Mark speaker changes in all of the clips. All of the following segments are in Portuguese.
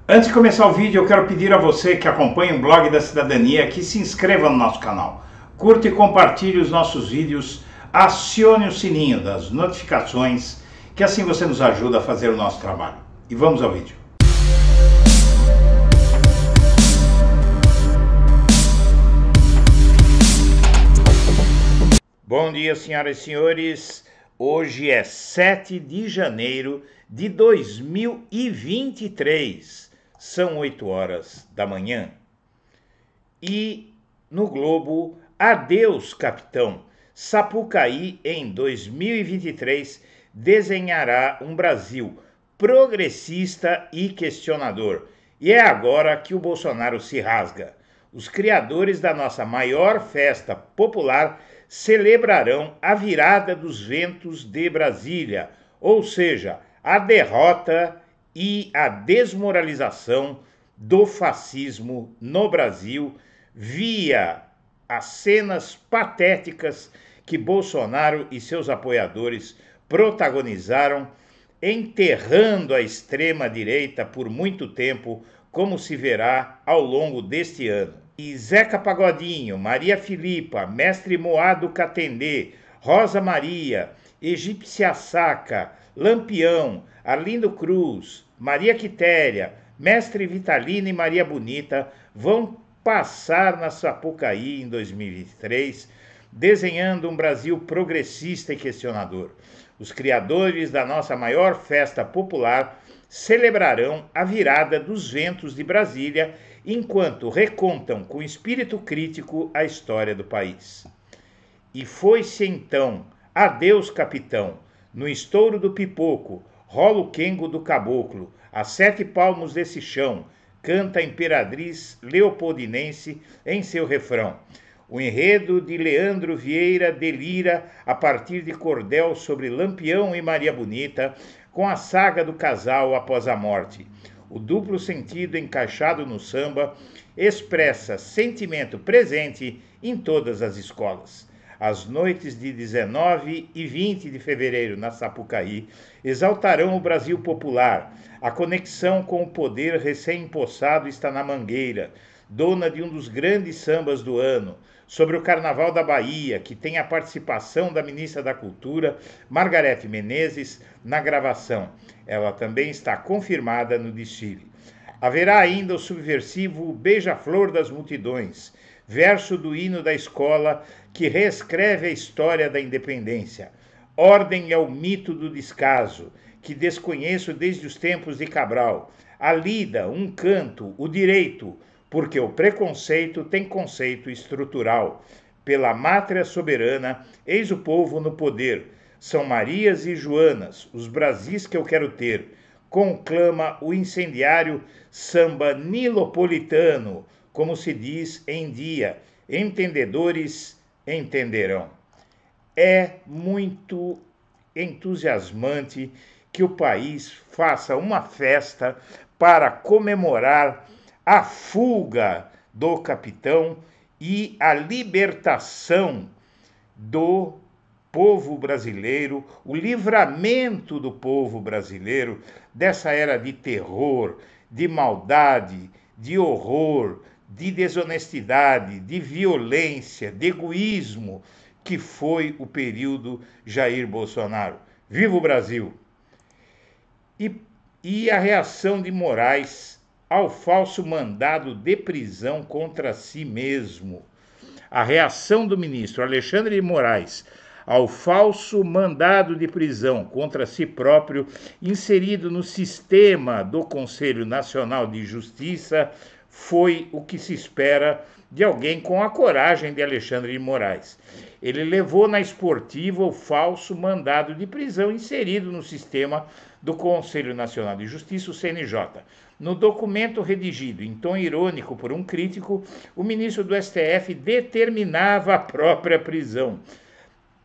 Speaker 1: Antes de começar o vídeo, eu quero pedir a você que acompanha o Blog da Cidadania que se inscreva no nosso canal. Curta e compartilhe os nossos vídeos, acione o sininho das notificações, que assim você nos ajuda a fazer o nosso trabalho. E vamos ao vídeo. Bom dia, senhoras e senhores. Hoje é 7 de janeiro de 2023. São 8 horas da manhã. E no Globo, adeus, capitão. Sapucaí, em 2023, desenhará um Brasil progressista e questionador. E é agora que o Bolsonaro se rasga. Os criadores da nossa maior festa popular celebrarão a virada dos ventos de Brasília, ou seja, a derrota e a desmoralização do fascismo no Brasil via as cenas patéticas que Bolsonaro e seus apoiadores protagonizaram, enterrando a extrema-direita por muito tempo, como se verá ao longo deste ano. E Zeca Pagodinho, Maria Filipa, Mestre Moado Catendê, Rosa Maria, Egípcia Saca, Lampião, Arlindo Cruz, Maria Quitéria, Mestre Vitalina e Maria Bonita vão passar na Sapucaí em 2023, desenhando um Brasil progressista e questionador. Os criadores da nossa maior festa popular celebrarão a virada dos ventos de Brasília, enquanto recontam com espírito crítico a história do país. E foi-se então, adeus, capitão, no estouro do pipoco, rola o quengo do caboclo, a 7 palmos desse chão, canta a imperatriz leopoldinense em seu refrão. O enredo de Leandro Vieira delira a partir de cordel sobre Lampião e Maria Bonita, com a saga do casal após a morte. O duplo sentido encaixado no samba expressa sentimento presente em todas as escolas. As noites de 19 e 20 de fevereiro na Sapucaí exaltarão o Brasil popular. A conexão com o poder recém-empossado está na Mangueira, dona de um dos grandes sambas do ano, sobre o Carnaval da Bahia, que tem a participação da ministra da Cultura, Margarete Menezes, na gravação. Ela também está confirmada no desfile. Haverá ainda o subversivo Beija-Flor das Multidões, verso do hino da escola que reescreve a história da independência. Ordem é o mito do descaso, que desconheço desde os tempos de Cabral. A lida, um canto, o direito, porque o preconceito tem conceito estrutural. Pela mátria soberana, eis o povo no poder. São Marias e Joanas, os Brasis que eu quero ter. Conclama o incendiário samba nilopolitano, como se diz em dia, entendedores entenderão. É muito entusiasmante que o país faça uma festa para comemorar a fuga do capitão e a libertação do povo brasileiro, o livramento do povo brasileiro dessa era de terror, de maldade, de horror, de desonestidade, de violência, de egoísmo, que foi o período Jair Bolsonaro. Viva o Brasil! E a reação de Moraes ao falso mandado de prisão contra si mesmo. A reação do ministro Alexandre de Moraes ao falso mandado de prisão contra si próprio, inserido no sistema do Conselho Nacional de Justiça, foi o que se espera de alguém com a coragem de Alexandre de Moraes. Ele levou na esportiva o falso mandado de prisão inserido no sistema do Conselho Nacional de Justiça, o CNJ. No documento redigido em tom irônico por um crítico, o ministro do STF determinava a própria prisão.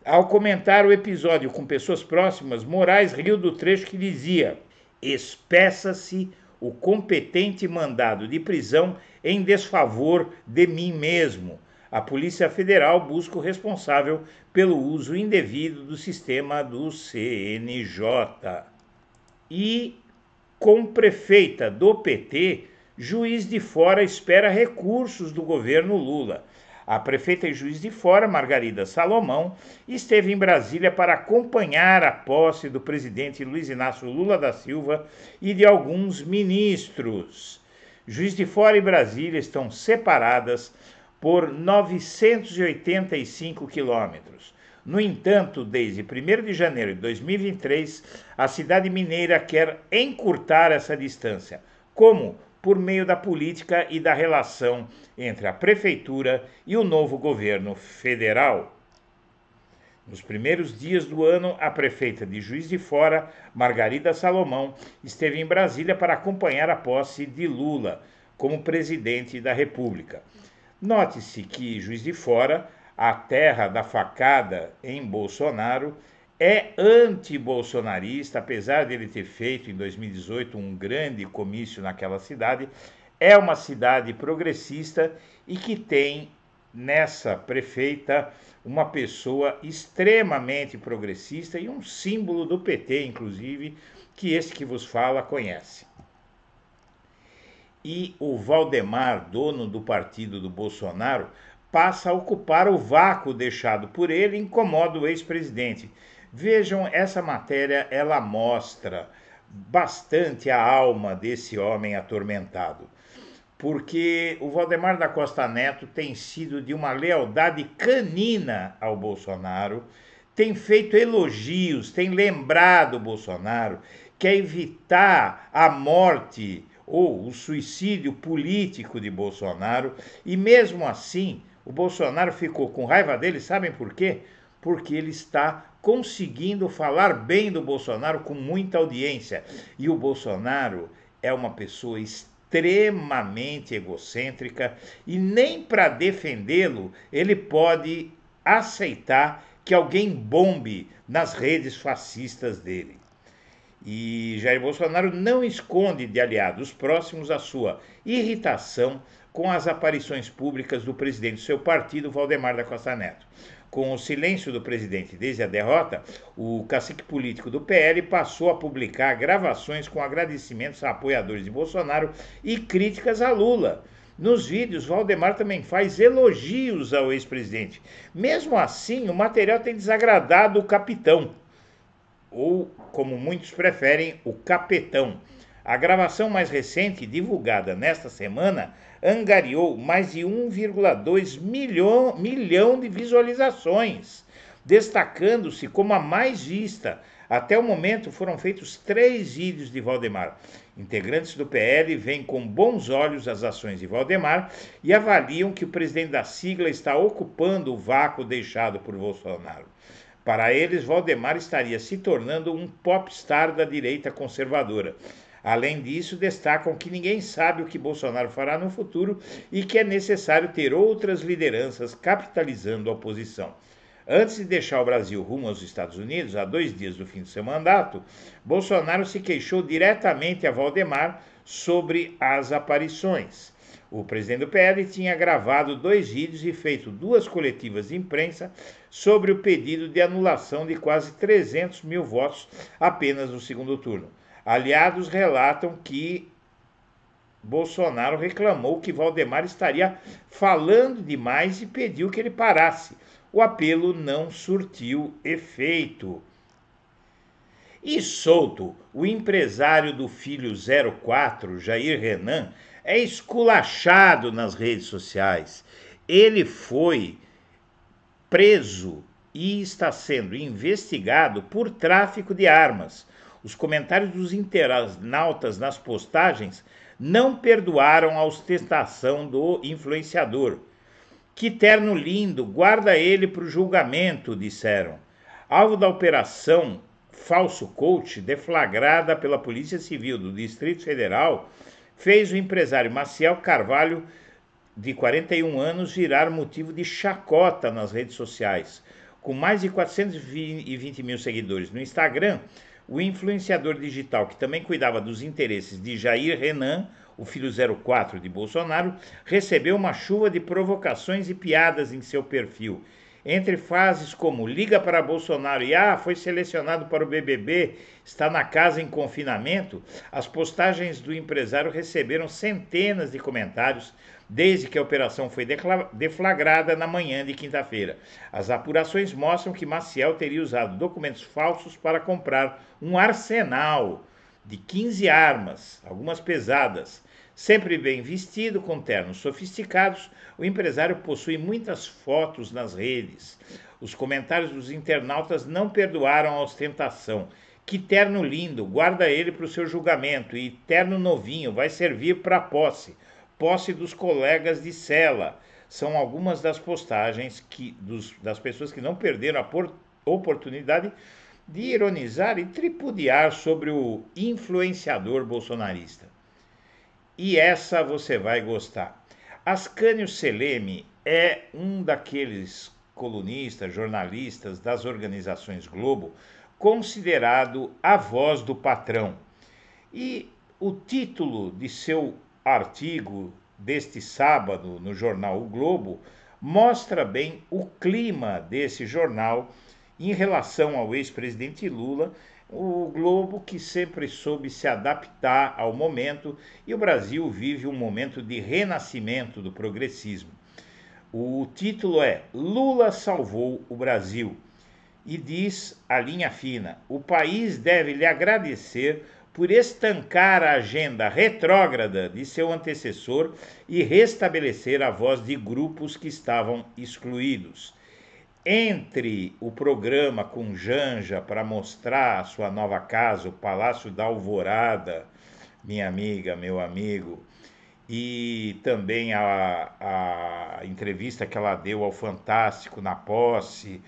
Speaker 1: Ao comentar o episódio com pessoas próximas, Moraes riu do trecho que dizia: "Espeça-se o competente mandado de prisão em desfavor de mim mesmo. A Polícia Federal busca o responsável pelo uso indevido do sistema do CNJ." E Com prefeita do PT, Juiz de Fora espera recursos do governo Lula. A prefeita e Juiz de Fora, Margarida Salomão, esteve em Brasília para acompanhar a posse do presidente Luiz Inácio Lula da Silva e de alguns ministros. Juiz de Fora e Brasília estão separadas por 985 quilômetros. No entanto, desde 1º de janeiro de 2023, a cidade mineira quer encurtar essa distância. Como? Por meio da política e da relação entre a prefeitura e o novo governo federal. Nos primeiros dias do ano, a prefeita de Juiz de Fora, Margarida Salomão, esteve em Brasília para acompanhar a posse de Lula como presidente da República. Note-se que Juiz de Fora, a terra da facada em Bolsonaro, é anti-bolsonarista, apesar de ele ter feito em 2018 um grande comício naquela cidade. É uma cidade progressista e que tem nessa prefeita uma pessoa extremamente progressista e um símbolo do PT, inclusive, que esse que vos fala conhece. E o Valdemar, dono do partido do Bolsonaro, passa a ocupar o vácuo deixado por ele e incomoda o ex-presidente. Vejam, essa matéria, ela mostra bastante a alma desse homem atormentado. Porque o Valdemar da Costa Neto tem sido de uma lealdade canina ao Bolsonaro, tem feito elogios, tem lembrado o Bolsonaro, quer evitar a morte ou o suicídio político de Bolsonaro, e mesmo assim o Bolsonaro ficou com raiva dele, sabem por quê? Porque ele está conseguindo falar bem do Bolsonaro com muita audiência. E o Bolsonaro é uma pessoa extremamente egocêntrica e nem para defendê-lo ele pode aceitar que alguém bombe nas redes fascistas dele. E Jair Bolsonaro não esconde de aliados próximos a sua irritação com as aparições públicas do presidente do seu partido, Valdemar da Costa Neto. Com o silêncio do presidente desde a derrota, o cacique político do PL passou a publicar gravações com agradecimentos a apoiadores de Bolsonaro e críticas a Lula. Nos vídeos, Valdemar também faz elogios ao ex-presidente. Mesmo assim, o material tem desagradado o capitão, ou, como muitos preferem, o capetão. A gravação mais recente, divulgada nesta semana, angariou mais de 1,2 milhão de visualizações, destacando-se como a mais vista. Até o momento foram feitos 3 vídeos de Valdemar. Integrantes do PL veem com bons olhos as ações de Valdemar e avaliam que o presidente da sigla está ocupando o vácuo deixado por Bolsonaro. Para eles, Valdemar estaria se tornando um popstar da direita conservadora. Além disso, destacam que ninguém sabe o que Bolsonaro fará no futuro e que é necessário ter outras lideranças capitalizando a oposição. Antes de deixar o Brasil rumo aos Estados Unidos, há 2 dias do fim do seu mandato, Bolsonaro se queixou diretamente a Valdemar sobre as aparições. O presidente do PL tinha gravado 2 vídeos e feito 2 coletivas de imprensa sobre o pedido de anulação de quase 300 mil votos apenas no segundo turno. Aliados relatam que Bolsonaro reclamou que Valdemar estaria falando demais e pediu que ele parasse. O apelo não surtiu efeito. E solto, o empresário do filho 04, Jair Renan, é esculachado nas redes sociais. Ele foi preso e está sendo investigado por tráfico de armas. Os comentários dos internautas nas postagens não perdoaram a ostentação do influenciador. Que terno lindo, guarda ele para o julgamento, disseram. Alvo da operação Falso Coach, deflagrada pela Polícia Civil do Distrito Federal, fez o empresário Maciel Carvalho, de 41 anos, virar motivo de chacota nas redes sociais. Com mais de 420 mil seguidores no Instagram, o influenciador digital, que também cuidava dos interesses de Jair Renan, o filho 04 de Bolsonaro, recebeu uma chuva de provocações e piadas em seu perfil. Entre frases como liga para Bolsonaro e foi selecionado para o BBB, está na casa em confinamento, as postagens do empresário receberam centenas de comentários desde que a operação foi deflagrada na manhã de quinta-feira. As apurações mostram que Maciel teria usado documentos falsos para comprar um arsenal de 15 armas, algumas pesadas. Sempre bem vestido, com ternos sofisticados, o empresário possui muitas fotos nas redes. Os comentários dos internautas não perdoaram a ostentação. Que terno lindo, guarda ele para o seu julgamento. E terno novinho, vai servir para a posse. Posse dos colegas de cela. São algumas das postagens das pessoas que não perderam a oportunidade de ironizar e tripudiar sobre o influenciador bolsonarista. E essa você vai gostar. Ascânio Seleme é um daqueles colunistas, jornalistas das organizações Globo, considerado a voz do patrão. E o título de seu artigo deste sábado no jornal O Globo mostra bem o clima desse jornal em relação ao ex-presidente Lula. O Globo que sempre soube se adaptar ao momento, e o Brasil vive um momento de renascimento do progressismo. O título é Lula salvou o Brasil e diz a linha fina: o país deve lhe agradecer por estancar a agenda retrógrada de seu antecessor e restabelecer a voz de grupos que estavam excluídos. Entre o programa com Janja para mostrar a sua nova casa, o Palácio da Alvorada, minha amiga, meu amigo, e também a entrevista que ela deu ao Fantástico na posse,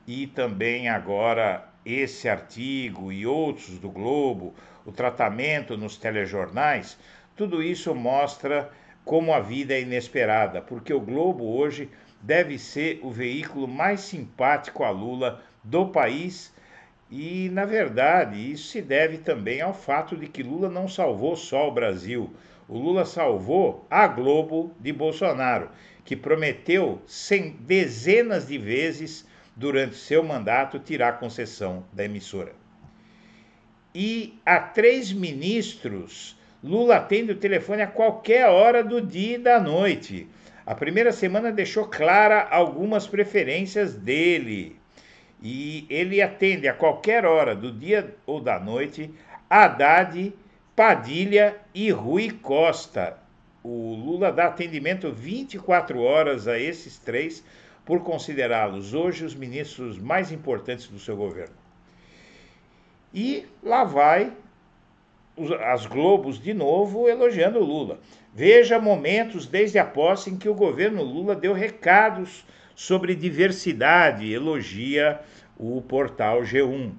Speaker 1: e também agora esse artigo e outros do Globo, o tratamento nos telejornais, tudo isso mostra como a vida é inesperada, porque o Globo hoje deve ser o veículo mais simpático a Lula do país. E, na verdade, isso se deve também ao fato de que Lula não salvou só o Brasil. O Lula salvou a Globo de Bolsonaro, que prometeu dezenas de vezes durante seu mandato tirar a concessão da emissora. E a 3 ministros, Lula atende o telefone a qualquer hora do dia e da noite. A primeira semana deixou clara algumas preferências dele. E ele atende a qualquer hora do dia ou da noite Haddad, Padilha e Rui Costa. O Lula dá atendimento 24 horas a esses 3, por considerá-los hoje os ministros mais importantes do seu governo. E lá vai as Globos de novo elogiando o Lula. Veja momentos desde a posse em que o governo Lula deu recados sobre diversidade, elogia o portal G1.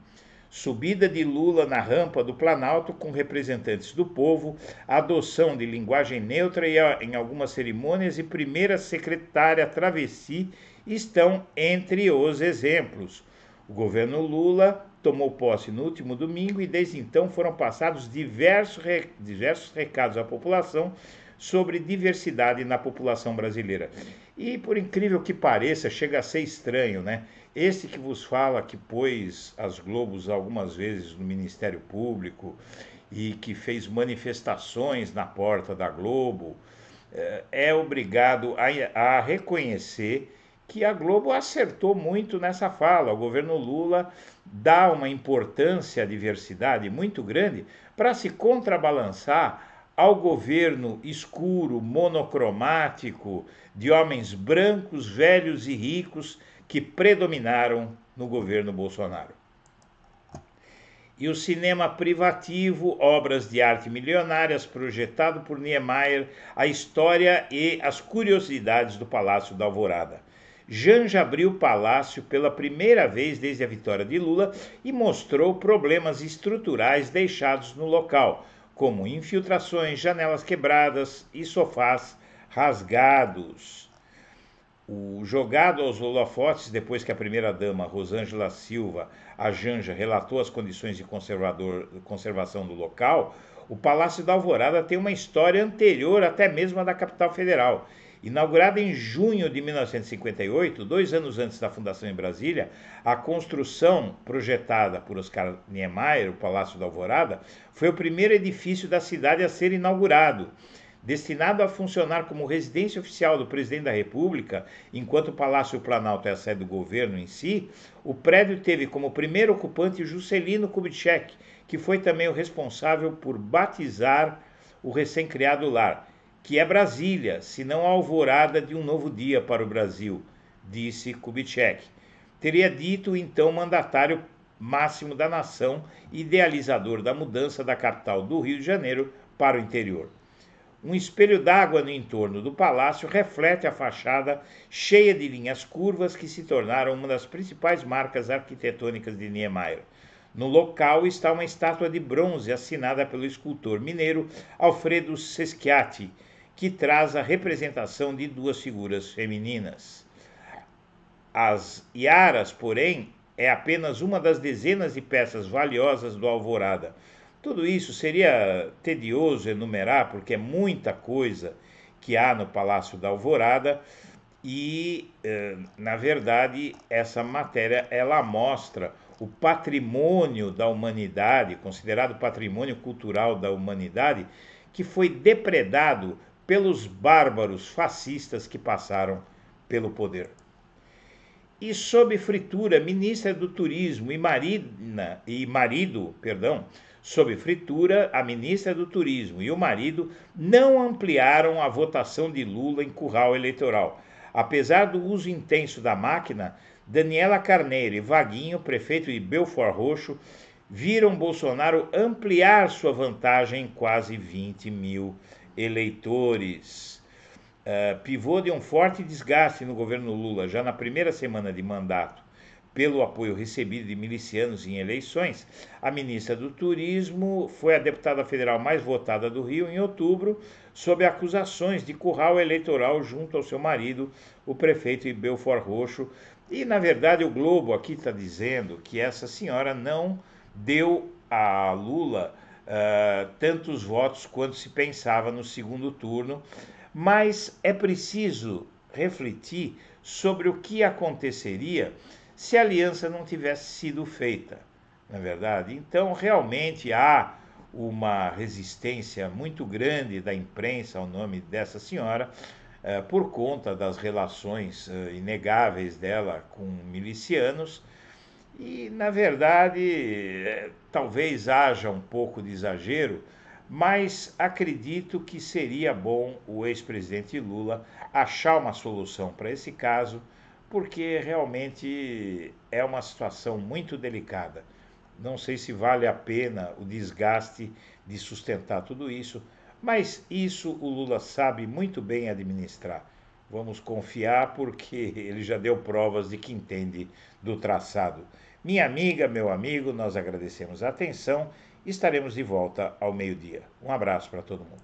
Speaker 1: Subida de Lula na rampa do Planalto com representantes do povo, adoção de linguagem neutra em algumas cerimônias e primeira secretária travesti estão entre os exemplos. O governo Lula tomou posse no último domingo e desde então foram passados diversos recados à população sobre diversidade na população brasileira. E por incrível que pareça, chega a ser estranho, né? Esse que vos fala, que pôs as Globos algumas vezes no Ministério Público e que fez manifestações na porta da Globo, é obrigado a reconhecer que a Globo acertou muito nessa fala. O governo Lula dá uma importância à diversidade muito grande para se contrabalançar ao governo escuro, monocromático, de homens brancos, velhos e ricos que predominaram no governo Bolsonaro. E o cinema privativo, obras de arte milionárias, projetado por Niemeyer, a história e as curiosidades do Palácio da Alvorada. Janja abriu o palácio pela primeira vez desde a vitória de Lula e mostrou problemas estruturais deixados no local, como infiltrações, janelas quebradas e sofás rasgados. O jogado aos holofotes, depois que a primeira-dama Rosângela Silva, a Janja, relatou as condições de conservação do local, o Palácio da Alvorada tem uma história anterior até mesmo à da capital federal Inaugurada em junho de 1958, 2 anos antes da fundação em Brasília, a construção projetada por Oscar Niemeyer, o Palácio da Alvorada, foi o primeiro edifício da cidade a ser inaugurado. Destinado a funcionar como residência oficial do presidente da República, enquanto o Palácio Planalto é a sede do governo em si, o prédio teve como primeiro ocupante Juscelino Kubitschek, que foi também o responsável por batizar o recém-criado lar, que é Brasília, se não a alvorada de um novo dia para o Brasil, disse Kubitschek. Teria dito então o mandatário máximo da nação, idealizador da mudança da capital do Rio de Janeiro para o interior. Um espelho d'água no entorno do palácio reflete a fachada cheia de linhas curvas que se tornaram uma das principais marcas arquitetônicas de Niemeyer. No local está uma estátua de bronze assinada pelo escultor mineiro Alfredo Seschiati, que traz a representação de duas figuras femininas. As iaras, porém, é apenas uma das dezenas de peças valiosas do Alvorada. Tudo isso seria tedioso enumerar, porque é muita coisa que há no Palácio da Alvorada e, na verdade, essa matéria ela mostra o patrimônio da humanidade, considerado patrimônio cultural da humanidade, que foi depredado pelos bárbaros fascistas que passaram pelo poder. E sob fritura, ministra do Turismo sob fritura, a ministra do Turismo e o marido não ampliaram a votação de Lula em curral eleitoral. Apesar do uso intenso da máquina, Daniela Carneiro e Vaguinho, prefeito de Belford Roxo, viram Bolsonaro ampliar sua vantagem em quase 20 mil eleitores. Pivô de um forte desgaste no governo Lula já na primeira semana de mandato, pelo apoio recebido de milicianos em eleições, a ministra do Turismo foi a deputada federal mais votada do Rio em outubro, sob acusações de curral eleitoral junto ao seu marido, o prefeito de Belford Roxo. E, na verdade, o Globo aqui está dizendo que essa senhora não deu a Lula tantos votos quanto se pensava no segundo turno, mas é preciso refletir sobre o que aconteceria se a aliança não tivesse sido feita, não é verdade? Então, realmente há uma resistência muito grande da imprensa ao nome dessa senhora, por conta das relações inegáveis dela com milicianos, e, na verdade, talvez haja um pouco de exagero, mas acredito que seria bom o ex-presidente Lula achar uma solução para esse caso, porque realmente é uma situação muito delicada. Não sei se vale a pena o desgaste de sustentar tudo isso, mas isso o Lula sabe muito bem administrar. Vamos confiar porque ele já deu provas de que entende do traçado. Minha amiga, meu amigo, nós agradecemos a atenção. Estaremos de volta ao meio-dia. Um abraço para todo mundo.